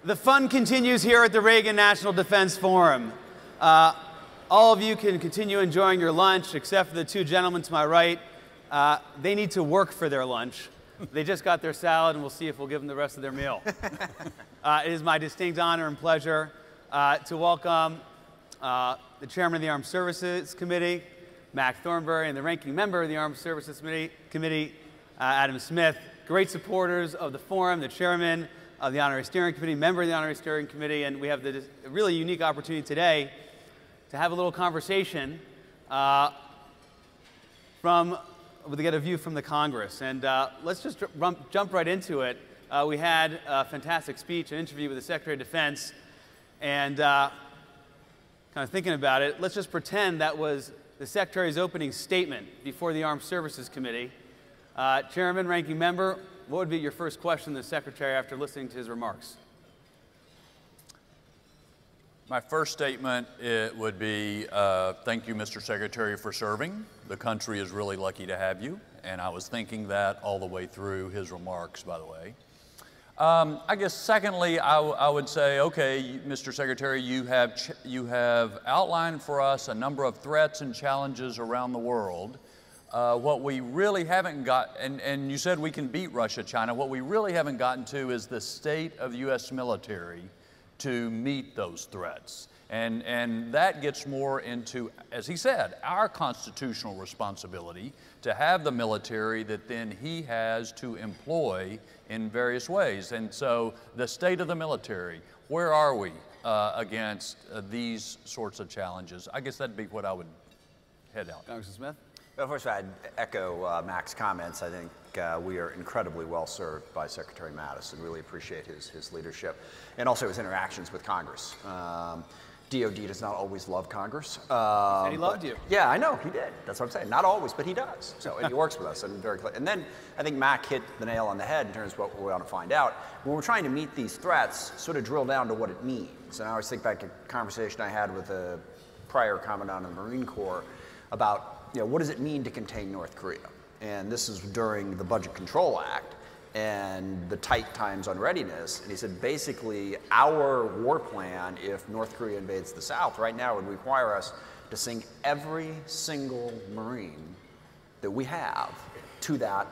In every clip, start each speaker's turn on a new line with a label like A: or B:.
A: The fun continues here at the Reagan National Defense Forum. All of you can continue enjoying your lunch, except for the two gentlemen to my right. They need to work for their lunch. They just got their salad, and we'll see if we'll give them the rest of their meal. It is my distinct honor and pleasure to welcome the Chairman of the Armed Services Committee, Mac Thornberry, and the Ranking Member of the Armed Services Committee, Adam Smith. Great supporters of the forum, the Chairman of the Honorary Steering Committee, member of the Honorary Steering Committee, and we have the really unique opportunity today to have a little conversation to get a view from the Congress. And let's just jump right into it. We had a fantastic speech, an interview with the Secretary of Defense, and kind of thinking about it, let's just pretend that was the Secretary's opening statement before the Armed Services Committee. Chairman, Ranking Member, what would be your first question to the Secretary after listening to his remarks?
B: My first statement would be, thank you, Mr. Secretary, for serving. The country is really lucky to have you, and I was thinking that all the way through his remarks, by the way. I guess secondly, I would say, okay, Mr. Secretary, you have outlined for us a number of threats and challenges around the world. What we really haven't got, and you said we can beat Russia, China, what we really haven't gotten to is the state of the U.S. military to meet those threats. And that gets more into, as he said, our constitutional responsibility to have the military that then he has to employ in various ways. And so the state of the military, where are we against these sorts of challenges? I guess that'd be what I would head out.
A: Congressman Smith?
C: Well, first, I'd echo Mac's comments. I think we are incredibly well served by Secretary Mattis and really appreciate his leadership and also his interactions with Congress. DOD does not always love Congress.
A: And he loved you.
C: Yeah, I know, he did. That's what I'm saying. Not always, but he does. So, and he works with us, and very clear. And then I think Mac hit the nail on the head in terms of what we want to find out. When we're trying to meet these threats, sort of drill down to what it means. And I always think back to a conversation I had with a prior Commandant of the Marine Corps about, what does it mean to contain North Korea? And this is during the Budget Control Act and the tight times on readiness. And he said, basically, our war plan, if North Korea invades the South right now, would require us to sink every single Marine that we have to that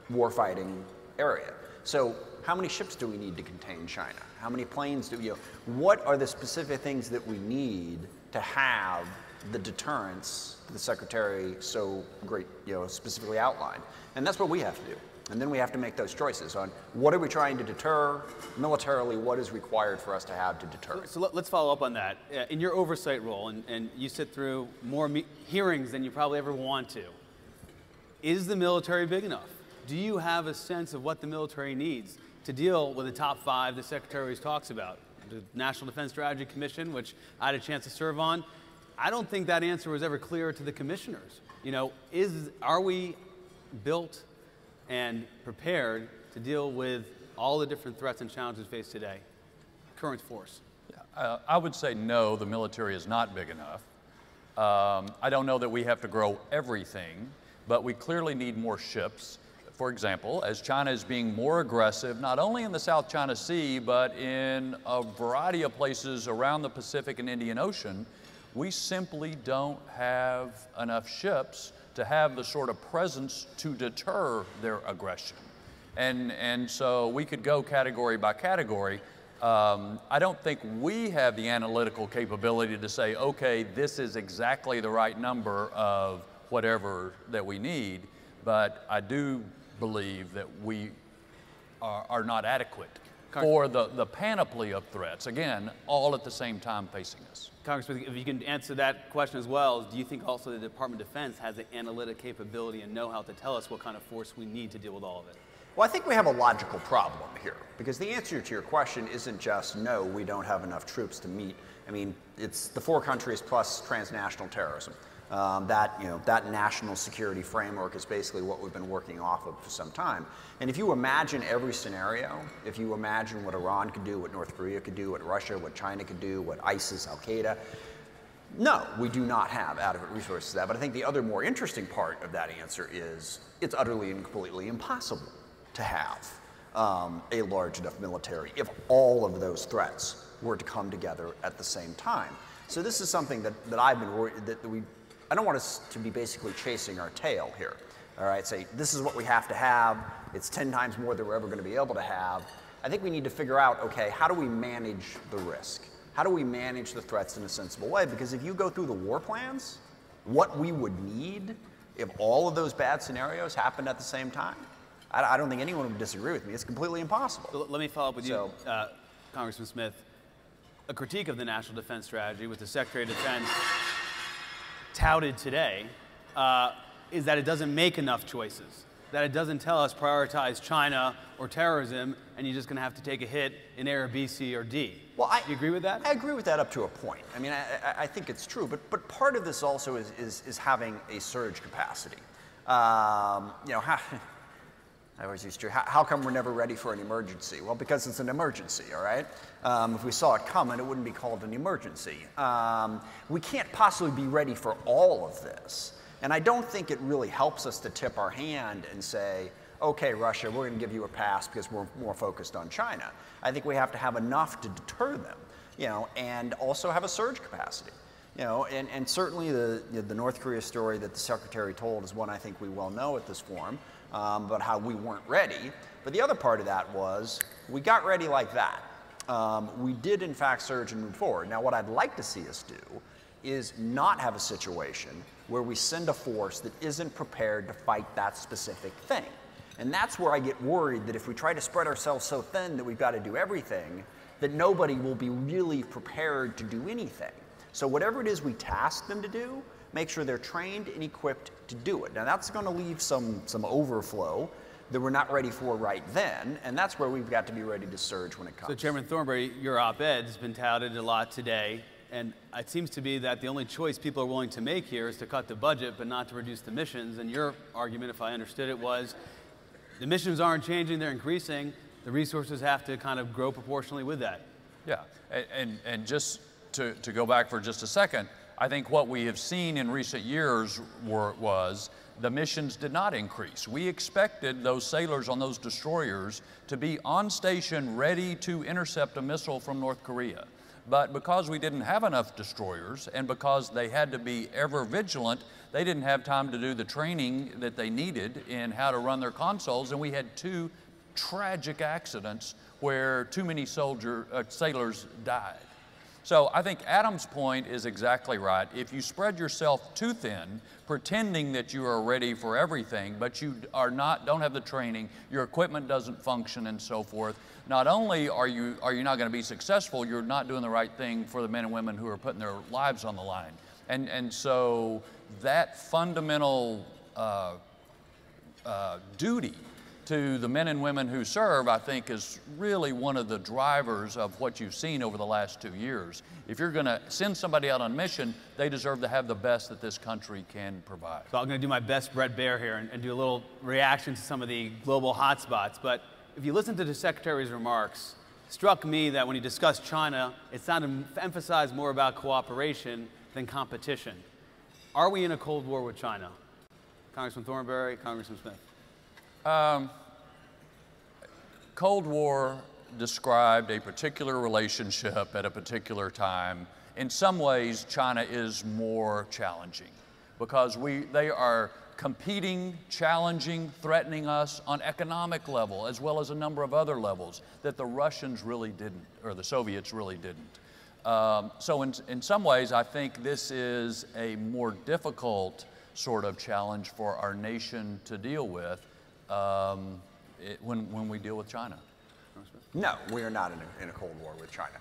C: warfighting area. So how many ships do we need to contain China? How many planes do we, what are the specific things that we need to have the deterrence the Secretary so great, specifically outlined? And that's what we have to do. And then we have to make those choices on what are we trying to deter militarily, what is required for us to have to deter.
A: So let's follow up on that. In your oversight role, and you sit through more hearings than you probably ever want to, is the military big enough? Do you have a sense of what the military needs to deal with the top 5 the Secretary always talks about? The National Defense Strategy Commission, which I had a chance to serve on, I don't think that answer was ever clear to the commissioners. Are we built and prepared to deal with all the different threats and challenges faced today? Current force.
B: I would say no, the military is not big enough. I don't know that we have to grow everything, but we clearly need more ships. For example, as China is being more aggressive, not only in the South China Sea, but in a variety of places around the Pacific and Indian Ocean, we simply don't have enough ships to have the sort of presence to deter their aggression. And so we could go category by category. I don't think we have the analytical capability to say, okay, this is exactly the right number of whatever that we need, but I do believe that we are not adequate for the panoply of threats, again, all at the same time facing us.
A: Congressman, if you can answer that question as well, do you think also the Department of Defense has the analytic capability and know-how to tell us what kind of force we need to deal with all of it?
C: Well, I think we have a logical problem here, because the answer to your question isn't just, no, we don't have enough troops to meet. I mean, it's the 4 countries plus transnational terrorism. That national security framework is basically what we've been working off of for some time. And if you imagine every scenario, if you imagine what Iran could do, what North Korea could do, what Russia, what China could do, what ISIS, Al-Qaeda, no, we do not have adequate resources for that. But I think the other more interesting part of that answer is it's utterly and completely impossible to have a large enough military if all of those threats were to come together at the same time. So this is something that I've been worried I don't want us to be basically chasing our tail here. All right, say this is what we have to have. It's 10 times more than we're ever going to be able to have. I think we need to figure out, okay, how do we manage the risk? How do we manage the threats in a sensible way? Because if you go through the war plans, what we would need if all of those bad scenarios happened at the same time, I don't think anyone would disagree with me. It's completely impossible.
A: So let me follow up with you, Congressman Smith. A critique of the National Defense Strategy, with the Secretary of Defense touted today, is that it doesn't make enough choices, that it doesn't tell us prioritize China or terrorism, and you're just going to have to take a hit in area B, C, or D. Well, do you agree with that?
C: I agree with that up to a point. I mean, I think it's true, but part of this also is having a surge capacity. You know, I always used to, how come we're never ready for an emergency? Well, because it's an emergency, all right? If we saw it coming, it wouldn't be called an emergency. We can't possibly be ready for all of this. And I don't think it really helps us to tip our hand and say, okay, Russia, we're going to give you a pass because we're more focused on China. I think we have to have enough to deter them, you know, and also have a surge capacity. You know, and certainly the North Korea story that the Secretary told is one I think we well know at this forum, about how we weren't ready. But the other part of that was we got ready like that. We did, in fact, surge and move forward. Now, what I'd like to see us do is not have a situation where we send a force that isn't prepared to fight that specific thing. And that's where I get worried that if we try to spread ourselves so thin that we've got to do everything, that nobody will be really prepared to do anything. So whatever it is we task them to do, make sure they're trained and equipped to do it. Now that's going to leave some overflow that we're not ready for right then, and that's where we've got to be ready to surge when it comes.
A: So Chairman Thornberry, your op-ed has been touted a lot today, and it seems to be that the only choice people are willing to make here is to cut the budget but not to reduce the missions. And your argument, if I understood it, was the missions aren't changing, they're increasing. The resources have to kind of grow proportionally with that.
B: Yeah, and just to go back for just a second, I think what we have seen in recent years was the missions did not increase. We expected those sailors on those destroyers to be on station ready to intercept a missile from North Korea. But because we didn't have enough destroyers and because they had to be ever vigilant, they didn't have time to do the training that they needed in how to run their consoles, and we had 2 tragic accidents where too many sailors died. So I think Adam's point is exactly right. If you spread yourself too thin, pretending that you are ready for everything, but you don't have the training, your equipment doesn't function and so forth, not only are you not going to be successful, you're not doing the right thing for the men and women who are putting their lives on the line. And so that fundamental duty to the men and women who serve, I think, is really one of the drivers of what you've seen over the last 2 years. If you're going to send somebody out on mission, they deserve to have the best that this country can provide.
A: So I'm going to do my best Brett Baer here and do a little reaction to some of the global hotspots. But if you listen to the Secretary's remarks, it struck me that when he discussed China, it sounded emphasized more about cooperation than competition. Are we in a Cold War with China? Congressman Thornberry, Congressman Smith.
B: Cold War described a particular relationship at a particular time. In some ways, China is more challenging because they are competing, challenging, threatening us on economic level as well as a number of other levels that the Russians really didn't, or the Soviets really didn't. So in some ways, I think this is a more difficult sort of challenge for our nation to deal with when we deal with China.
C: No, we are not in a Cold War with China.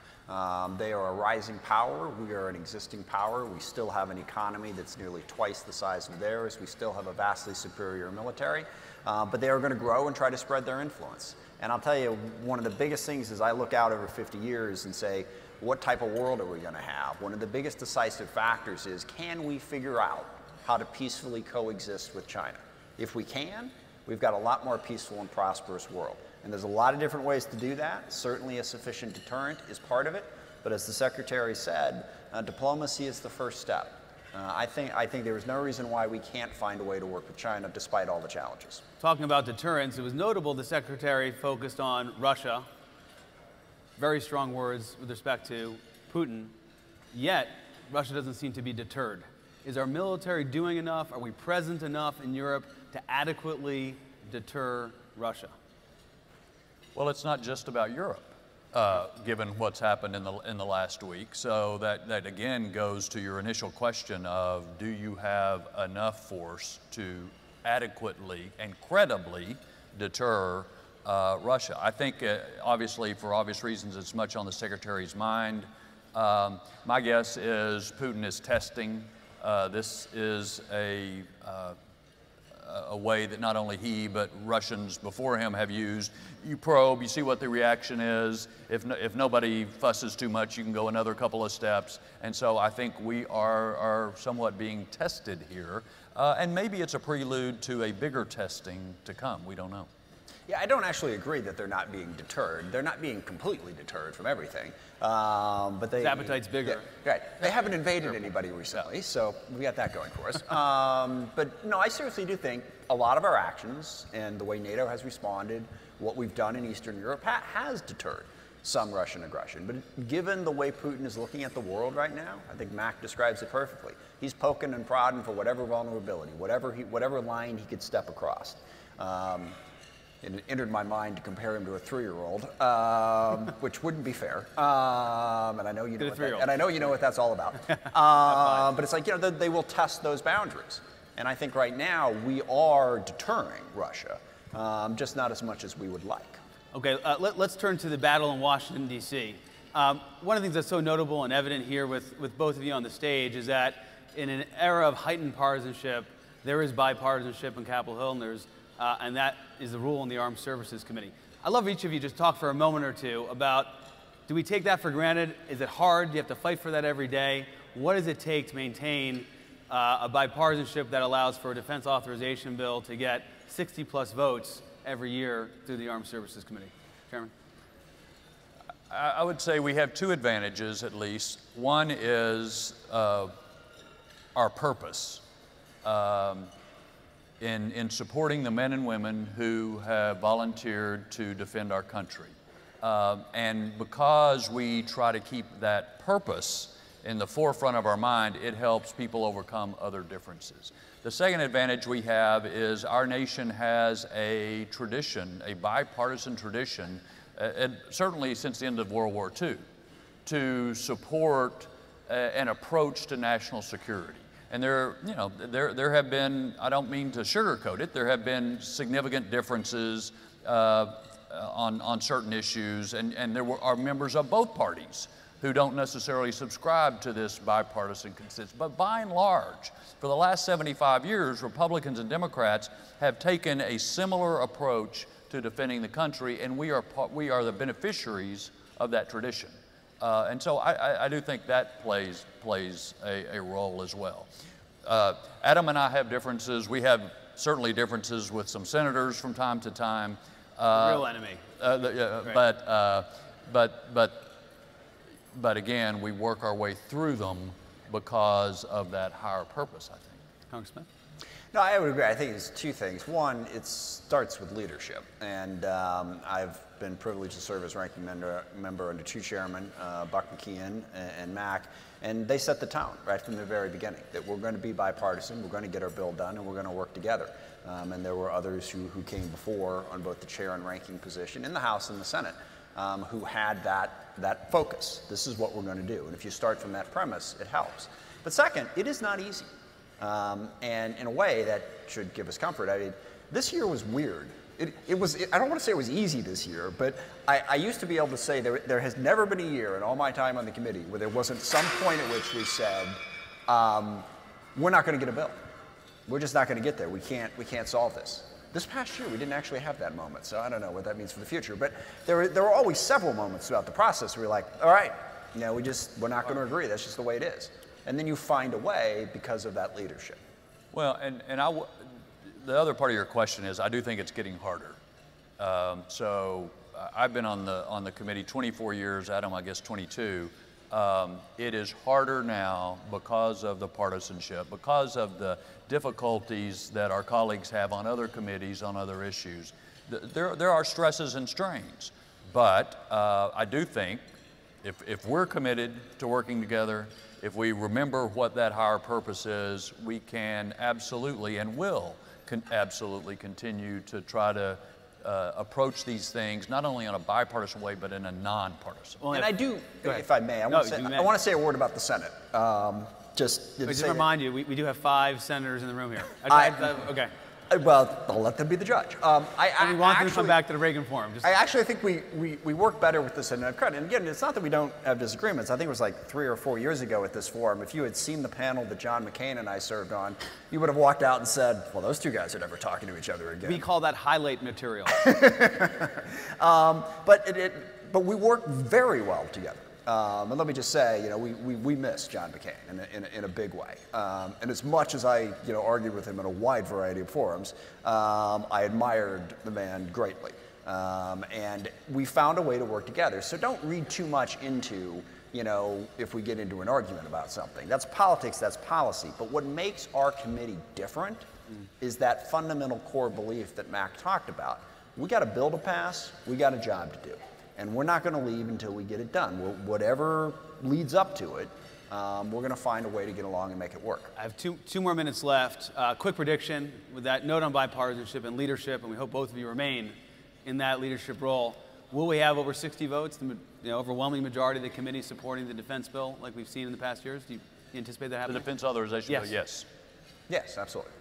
C: They are a rising power. We are an existing power. We still have an economy that's nearly twice the size of theirs. We still have a vastly superior military. But they are going to grow and try to spread their influence. And I'll tell you, one of the biggest things is I look out over 50 years and say, what type of world are we going to have? One of the biggest decisive factors is, can we figure out how to peacefully coexist with China? If we can, we've got a lot more peaceful and prosperous world. And there's a lot of different ways to do that. Certainly a sufficient deterrent is part of it. But as the Secretary said, diplomacy is the first step. I think there is no reason why we can't find a way to work with China despite all the challenges.
A: Talking about deterrence, it was notable the Secretary focused on Russia. Very strong words with respect to Putin. Yet, Russia doesn't seem to be deterred. Is our military doing enough? Are we present enough in Europe to adequately deter Russia?
B: Well, it's not just about Europe, given what's happened in the last week. So that again goes to your initial question of, do you have enough force to adequately and credibly deter Russia? I think, obviously, for obvious reasons, it's much on the Secretary's mind. My guess is Putin is testing. This is a way that not only he, but Russians before him have used. You probe, you see what the reaction is. If nobody fusses too much, you can go another couple of steps. And so I think we are somewhat being tested here. And maybe it's a prelude to a bigger testing to come. We don't know.
C: Yeah, I don't actually agree that they're not being deterred. They're not being completely deterred from everything. But
A: His appetite's bigger.
C: Yeah, right. They haven't invaded anybody recently, so we got that going for us. But no, I seriously do think a lot of our actions and the way NATO has responded, what we've done in Eastern Europe, has deterred some Russian aggression. But given the way Putin is looking at the world right now, I think Mac describes it perfectly. He's poking and prodding for whatever vulnerability, whatever line he could step across. It entered my mind to compare him to a 3-year-old, which wouldn't be fair. And I know you know what that's all about. But it's like, you know, they will test those boundaries. And I think right now we are deterring Russia, just not as much as we would like.
A: Okay, let's turn to the battle in Washington, D.C. One of the things that's so notable and evident here with both of you on the stage is that in an era of heightened partisanship, there is bipartisanship in Capitol Hill, and that is the rule in the Armed Services Committee. I'd love each of you just talk for a moment or two about, do we take that for granted? Is it hard? Do you have to fight for that every day? What does it take to maintain a bipartisanship that allows for a defense authorization bill to get 60+ votes every year through the Armed Services Committee? Chairman?
B: I would say we have two advantages, at least. One is our purpose. In supporting the men and women who have volunteered to defend our country. And because we try to keep that purpose in the forefront of our mind, it helps people overcome other differences. The second advantage we have is our nation has a tradition, a bipartisan tradition, certainly since the end of World War II, to support an approach to national security. And there have been, I don't mean to sugarcoat it, there have been significant differences on certain issues, and there are members of both parties who don't necessarily subscribe to this bipartisan consensus. But by and large, for the last 75 years, Republicans and Democrats have taken a similar approach to defending the country, and we are the beneficiaries of that tradition. And so I do think that plays a role as well. Adam and I have differences. We have certainly differences with some senators from time to time.
A: Real enemy.
B: Right. But again, we work our way through them because of that higher purpose, I think.
A: Congressman?
C: No, I would agree. I think it's two things. One, it starts with leadership. And I've been privileged to serve as ranking member under two chairmen, Buck McKeon and Mac. And they set the tone right from the very beginning that we're going to be bipartisan, we're going to get our bill done, and we're going to work together. And there were others who came before on both the chair and ranking position in the House and the Senate who had that focus. This is what we're going to do. And if you start from that premise, it helps. But second, it is not easy. And in a way that should give us comfort. I mean, this year was weird. I don't want to say it was easy this year, but I used to be able to say there has never been a year in all my time on the committee where there wasn't some point at which we said, we're not going to get a bill. We're just not going to get there. We can't solve this. This past year, we didn't actually have that moment, so I don't know what that means for the future. But there were always several moments throughout the process where we're like, all right, we're not going to agree. That's just the way it is. And then you find a way because of that leadership.
B: Well, the other part of your question is I do think it's getting harder. So I've been on the committee 24 years, Adam, I guess 22. it is harder now because of the partisanship, because of the difficulties that our colleagues have on other committees, on other issues. There are stresses and strains, but I do think if we're committed to working together, if we remember what that higher purpose is, we can absolutely and will absolutely continue to try to approach these things not only in a bipartisan way, but in a nonpartisan way.
C: And I do, if I may, I want to say a word about the Senate. Just
A: remind you, we do have 5 senators in the room here. Okay.
C: Well, I'll let them be the judge.
A: We want them to come back to the Reagan Forum.
C: I actually think we work better with the Senate. And again, it's not that we don't have disagreements. I think it was like 3 or 4 years ago at this forum, if you had seen the panel that John McCain and I served on, you would have walked out and said, well, those two guys are never talking to each other again.
A: We call that highlight material.
C: But we work very well together. And let me just say, we miss John McCain in a big way. And as much as I, argued with him in a wide variety of forums, I admired the man greatly. And we found a way to work together. So don't read too much into, if we get into an argument about something. That's politics, that's policy. But what makes our committee different is that fundamental core belief that Mac talked about. We got a bill to pass, we got a job to do. And we're not going to leave until we get it done. Whatever leads up to it, we're going to find a way to get along and make it work.
A: I have two more minutes left. Quick prediction with that note on bipartisanship and leadership, and we hope both of you remain in that leadership role. Will we have over 60 votes, the overwhelming majority of the committee supporting the defense bill like we've seen in the past years? Do you anticipate that happening?
B: The defense authorization bill, yes.
C: Yes, absolutely.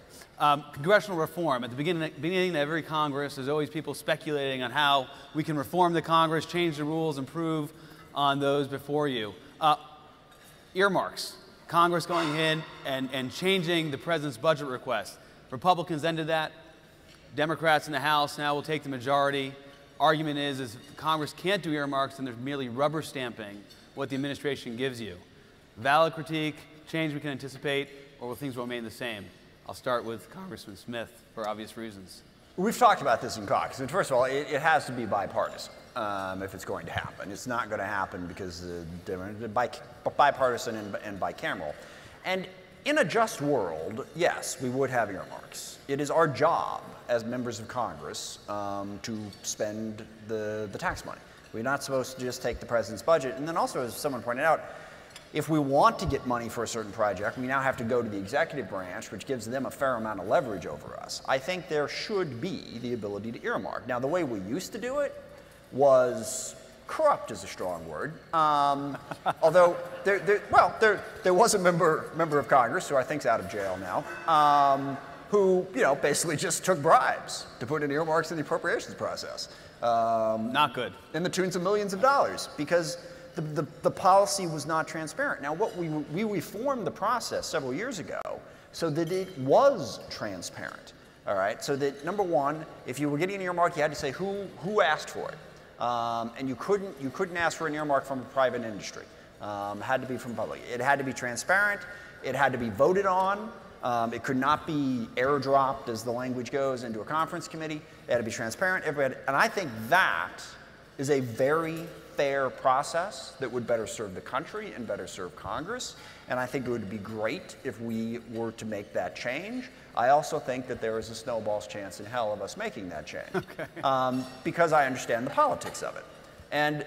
A: Congressional reform. At the beginning of every Congress, there's always people speculating on how we can reform the Congress, change the rules, improve on those before you. Earmarks. Congress going in and changing the president's budget request. Republicans ended that. Democrats in the House now will take the majority. Argument is Congress can't do earmarks and they're merely rubber stamping what the administration gives you. Valid critique, change we can anticipate, or will things remain the same? I'll start with Congressman Smith for obvious reasons.
C: We've talked about this in caucus. And first of all, it has to be bipartisan if it's going to happen. It's not going to happen because bipartisan and bicameral. And in a just world, yes, we would have earmarks. It is our job as members of Congress to spend the tax money. We're not supposed to just take the president's budget. And then also, as someone pointed out, if we want to get money for a certain project, we now have to go to the executive branch, which gives them a fair amount of leverage over us. I think there should be the ability to earmark. Now, the way we used to do it was corrupt is a strong word. Although there was a member of Congress who I think's out of jail now, who basically just took bribes to put in earmarks in the appropriations process.
A: Not good.
C: In the tunes of millions of dollars, because the policy was not transparent. Now, we reformed the process several years ago so that it was transparent. All right, so that number one, if you were getting an earmark, you had to say who asked for it, and you couldn't ask for an earmark from a private industry. It had to be from public. It had to be transparent. It had to be voted on. It could not be airdropped, as the language goes, into a conference committee. It had to be transparent. And I think that is a very fair process that would better serve the country and better serve Congress. And I think it would be great if we were to make that change. I also think that there is a snowball's chance in hell of us making that change. Okay. Because I understand the politics of it. And,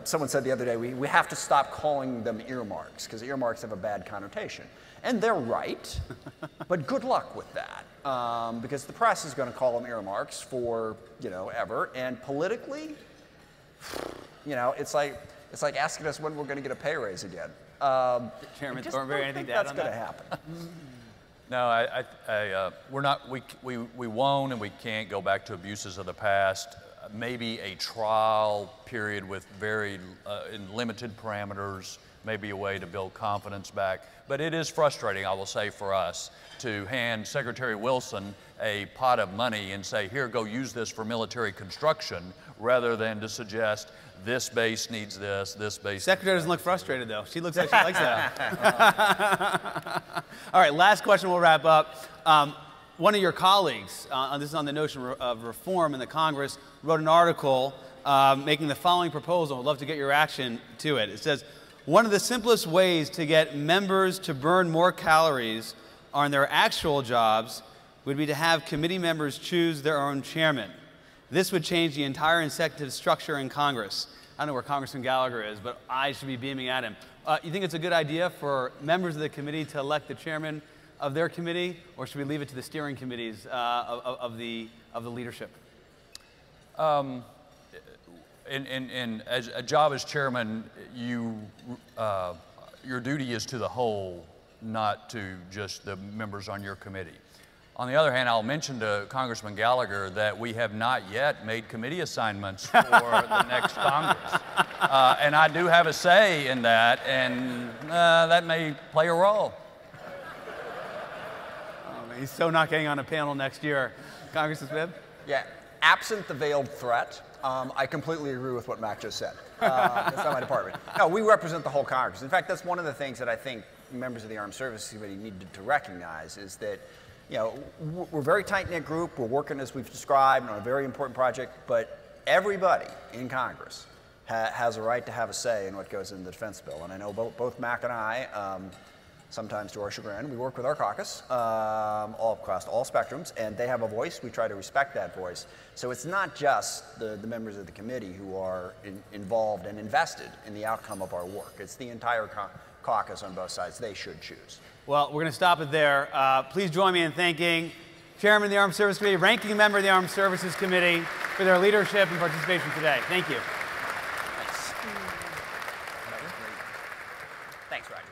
C: someone said the other day, we have to stop calling them earmarks because earmarks have a bad connotation. And they're right, but good luck with that. Because the press is going to call them earmarks for, ever. And politically, it's like asking us when we're going to get a pay raise again.
A: Chairman Thornberry, anything to add on that?
C: That's going to happen.
B: No, we're not. We won't and we can't go back to abuses of the past. Maybe a trial period with very limited parameters, maybe a way to build confidence back. But it is frustrating, I will say, for us to hand Secretary Wilson a pot of money and say, here, go use this for military construction, rather than to suggest this base needs this base.
A: Secretary doesn't look frustrated, though. She looks like she likes that. All right, last question, we'll wrap up. One of your colleagues, this is on the notion of reform in the Congress, wrote an article making the following proposal. I'd love to get your reaction to it. It says, One of the simplest ways to get members to burn more calories on their actual jobs would be to have committee members choose their own chairman. This would change the entire incentive structure in Congress. I don't know where Congressman Gallagher is, but I should be beaming at him. You think it's a good idea for members of the committee to elect the chairman of their committee, or should we leave it to the steering committees of the leadership? As
B: a job as chairman, your duty is to the whole, not to just the members on your committee. On the other hand, I'll mention to Congressman Gallagher that we have not yet made committee assignments for the next Congress. And I do have a say in that, and that may play a role.
A: Oh, man, he's so not getting on a panel next year. Congressman Smith?
C: Yeah, absent the veiled threat, I completely agree with what Mac just said. That's not my department. No, we represent the whole Congress. In fact, that's one of the things that I think members of the Armed Services Committee need to recognize is that, you know, we're a very tight-knit group. We're working, as we've described, on a very important project, but everybody in Congress has a right to have a say in what goes in the defense bill. And I know both Mac and I, sometimes to our chagrin, we work with our caucus all across all spectrums, and they have a voice. We try to respect that voice. So it's not just the members of the committee who are involved and invested in the outcome of our work. It's the entire caucus on both sides. They should choose.
A: Well, we're going to stop it there. Please join me in thanking Chairman of the Armed Services Committee, Ranking Member of the Armed Services Committee for their leadership and participation today. Thank you.
C: Thanks. Thanks, Roger.